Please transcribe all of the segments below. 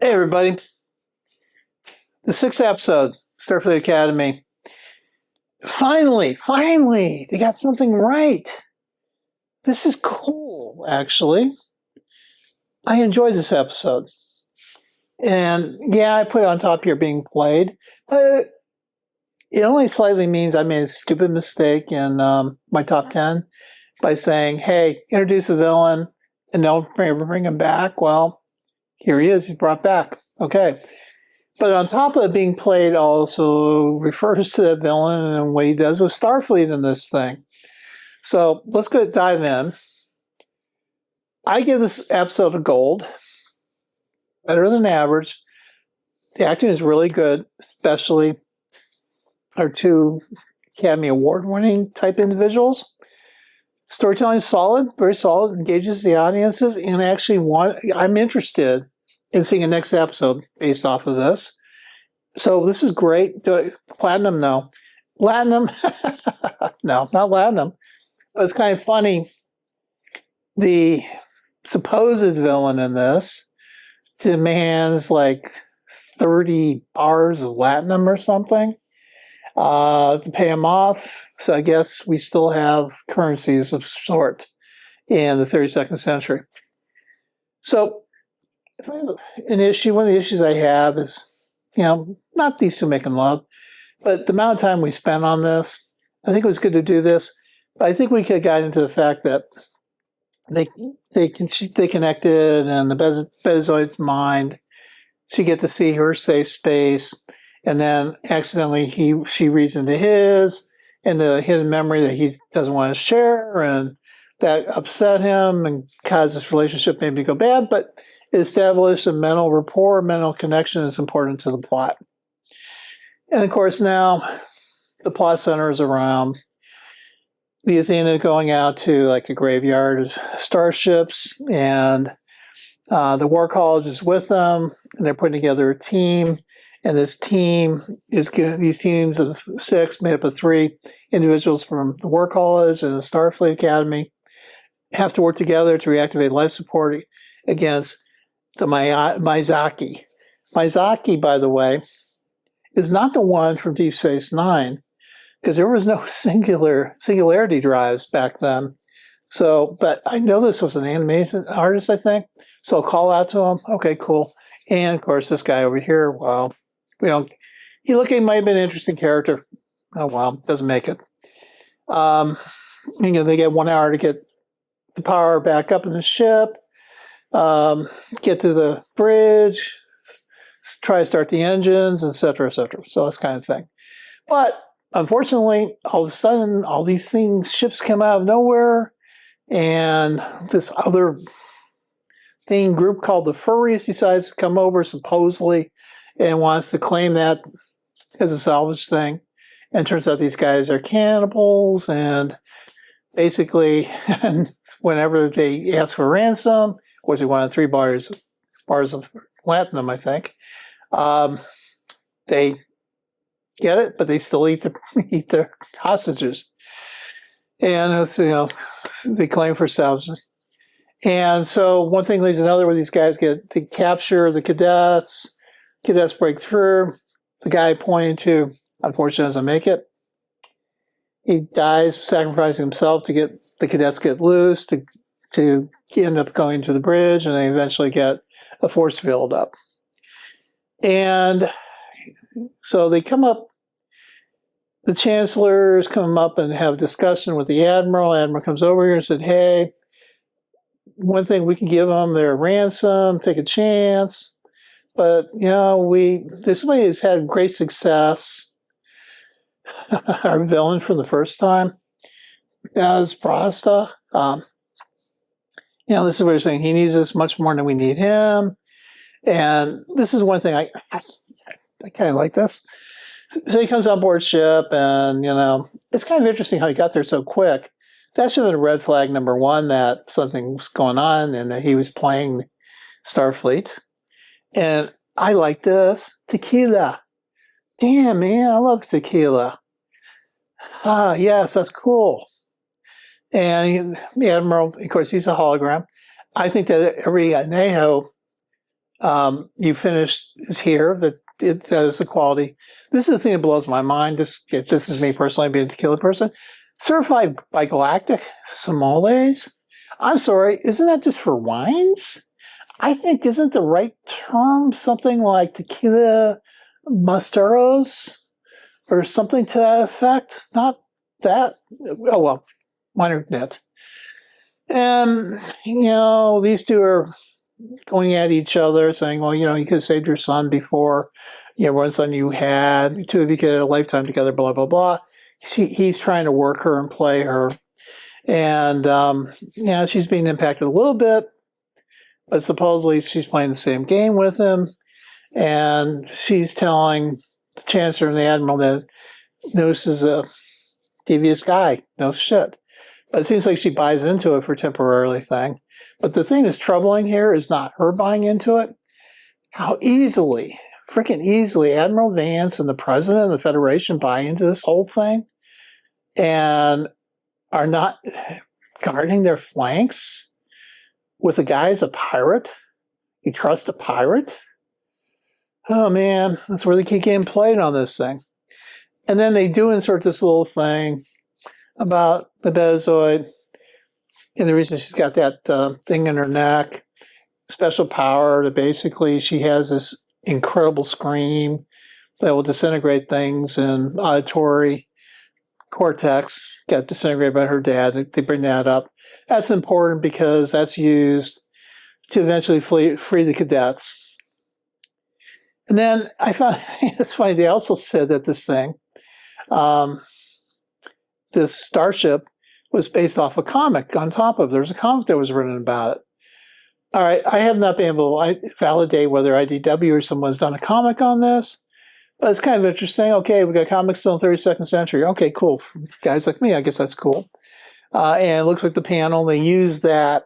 Hey everybody, the sixth episode, Starfleet Academy. Finally, they got something right. This is cool, actually. I enjoyed this episode. And yeah, I put it on top here being played, but it only slightly means I made a stupid mistake in my top 10 by saying, hey, introduce a villain and don't ever bring him back. Well, here he is, he's brought back. Okay. But on top of it being played also refers to the villain and what he does with Starfleet in this thing. So let's go dive in. I give this episode a gold. Better than average. The acting is really good, especially our two Academy Award winning type individuals. Storytelling is solid, very solid, engages the audiences, and actually I'm interested in seeing a next episode based off of this. So this is great. Platinum, no. Latinum, no, not Latinum. But it's kind of funny. The supposed villain in this demands like 30 bars of Latinum or something to pay him off. So I guess we still have currencies of sort in the 32nd century. So if I have an issue, one of the issues I have is, not these two making love, but the amount of time we spent on this. I think it was good to do this, but I think we could have gotten into the fact that they connected, and the Betazoid's mind. She get to see her safe space, and then accidentally she reads into his, and the hidden memory that he doesn't want to share, and that upset him and caused this relationship maybe to go bad, but it established a mental rapport, mental connection is important to the plot. And of course now the plot centers around the Athena going out to like a graveyard of starships, and the War College is with them, and they're putting together a team. And this team is these teams of 6 made up of 3 individuals from the War College and the Starfleet Academy have to work together to reactivate life support against the Mizaki. Mizaki, by the way, is not the one from Deep Space Nine, because there was no singularity drives back then. So, but I know this was an animation artist, I think. So I'll call out to him. Okay, cool. And of course, this guy over here, well, he might have been an interesting character. Oh, well, doesn't make it. They get 1 hour to get the power back up in the ship, get to the bridge, try to start the engines, etc., etc. So this kind of thing. But unfortunately, all of a sudden, all these ships come out of nowhere, and this other group called the Furies decides to come over supposedly and wants to claim that as a salvage thing. And turns out these guys are cannibals, and basically, whenever they ask for ransom, of course, they wanted 3 bars of platinum, I think. They get it, but they still eat their hostages, and it's, they claim for salvage. And so one thing leads to another, where these guys get to capture the cadets. Cadets break through. The guy pointing to, unfortunately, doesn't make it. He dies, sacrificing himself to get the cadets get loose, to end up going to the bridge, and they eventually get a force field up. And so they come up, the chancellors come up and have a discussion with the admiral. Admiral comes over here and said, hey, one thing we can give them their ransom, take a chance. But, there's somebody who's had great success. Our villain from the first time is Prasta. This is what you're saying. He needs us much more than we need him. And this is one thing I kind of like this. So he comes on board ship, and, it's kind of interesting how he got there so quick. That should have been a red flag number 1, that something was going on and that he was playing Starfleet. And I like this. Tequila. Damn, man, I love tequila. Yes, that's cool. And the Admiral, of course, he's a hologram. I think that every Anejo You finished is here. That is the quality. This is the thing that blows my mind. This is me personally being a tequila person. Certified by Galactic Sommeliers. I'm sorry, isn't that just for wines? I think isn't the right term something like tequila masteros or something to that effect? Not that. Oh well, minor nit. And these two are going at each other, saying, "Well, you could have saved your son before, one son you had. The two of you could have a lifetime together." Blah blah blah. He's trying to work her and play her, and she's being impacted a little bit, but supposedly she's playing the same game with him, and she's telling the Chancellor and the Admiral that Nus is a devious guy. No shit. But it seems like she buys into it for a temporary thing. But the thing that's troubling here is not her buying into it. How freaking easily, Admiral Vance and the President of the Federation buy into this whole thing and are not guarding their flanks with a guy as a pirate. You trust a pirate? Oh man, that's where they keep getting played on this thing. And then they do insert this little thing about the Betazoid, and the reason she's got that thing in her neck, special power to basically she has this incredible scream that will disintegrate things in auditory cortex, got disintegrated by her dad. They bring that up. That's important because that's used to eventually free the cadets. And then I found it's funny, they also said that this thing, this starship was based off a comic on top of. There's a comic that was written about it. All right, I have not been able to validate whether IDW or someone's done a comic on this, but it's kind of interesting. Okay, we got comics still in the 32nd century. Okay, cool. For guys like me, I guess that's cool. And it looks like the panel, they use that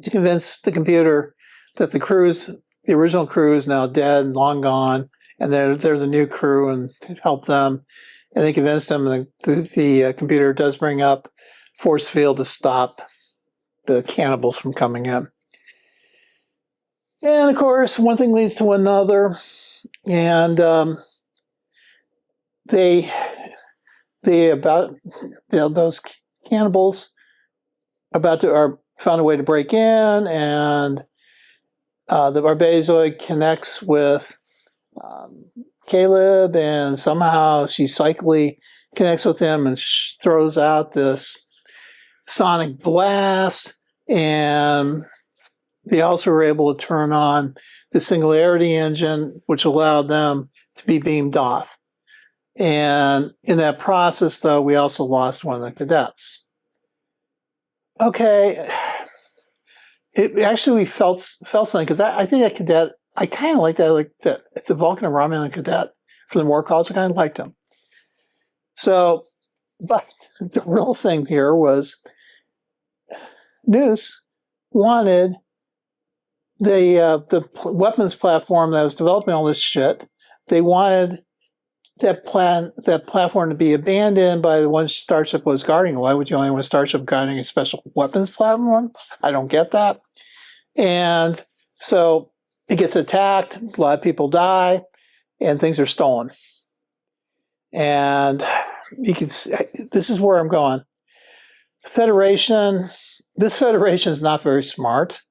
to convince the computer that the original crew is now dead and long gone, and they're the new crew and help them. And they convinced them, and the computer does bring up force field to stop the cannibals from coming in. And of course, one thing leads to another, and they those cannibals are found a way to break in, and the Betazoid connects with Caleb, and somehow she psychically connects with him and throws out this sonic blast, and they also were able to turn on the singularity engine, which allowed them to be beamed off. And in that process, though, we also lost one of the cadets. Okay, it actually felt something, because I think that cadet, I kind of like that, the Vulcan and Romulan cadet from the War College. I kind of liked him. So, but the real thing here was Nus wanted the weapons platform that was developing all this shit. They wanted that platform to be abandoned by the one starship was guarding. Why would you only want a starship guarding a special weapons platform? I don't get that. And so it gets attacked, a lot of people die, and things are stolen. And you can see, this is where I'm going. This Federation is not very smart.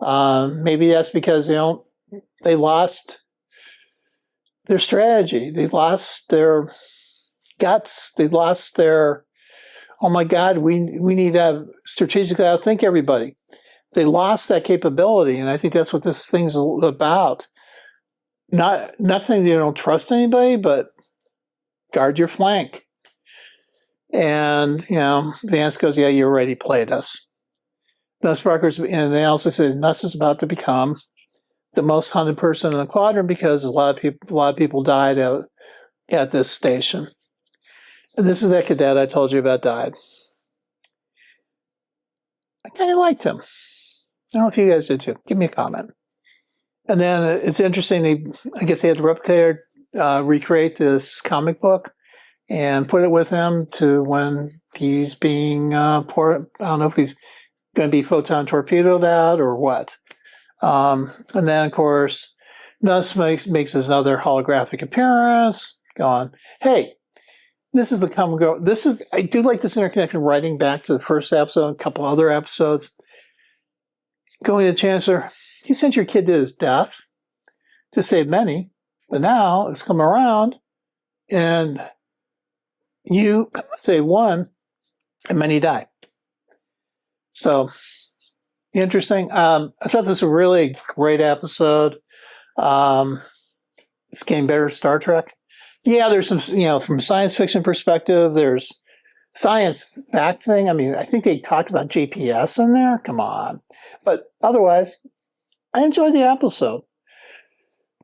Maybe that's because they lost their strategy. They lost their guts. They lost their, oh my God, we need to strategically outthink everybody. They lost that capability, and I think that's what this thing's about. Not saying you don't trust anybody, but guard your flank. And, Vance goes, yeah, you already played us. Nus and they also said Nus is about to become the most hunted person in the quadrant because a lot of people died at this station. And this is that cadet I told you about died. I kind of liked him. I don't know if you guys did too. Give me a comment. And then it's interesting. I guess they had the replicator recreate this comic book and put it with him to when he's being I don't know if he's going to be photon torpedoed out or what. And then, of course, Nus makes his other holographic appearance. Going, hey, this is the common girl. I do like this interconnected writing back to the first episode, a couple other episodes. Going to the Chancellor, you sent your kid to his death to save many, but now it's come around and you save one and many die. So interesting. I thought this was a really great episode. It's getting better Star Trek. Yeah, there's some, from a science fiction perspective, there's science fact thing. I mean, I think they talked about JPS in there. Come on. But otherwise, I enjoyed the episode.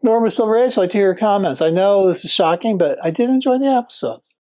Norma Silver Age, I'd like to hear your comments. I know this is shocking, but I did enjoy the episode.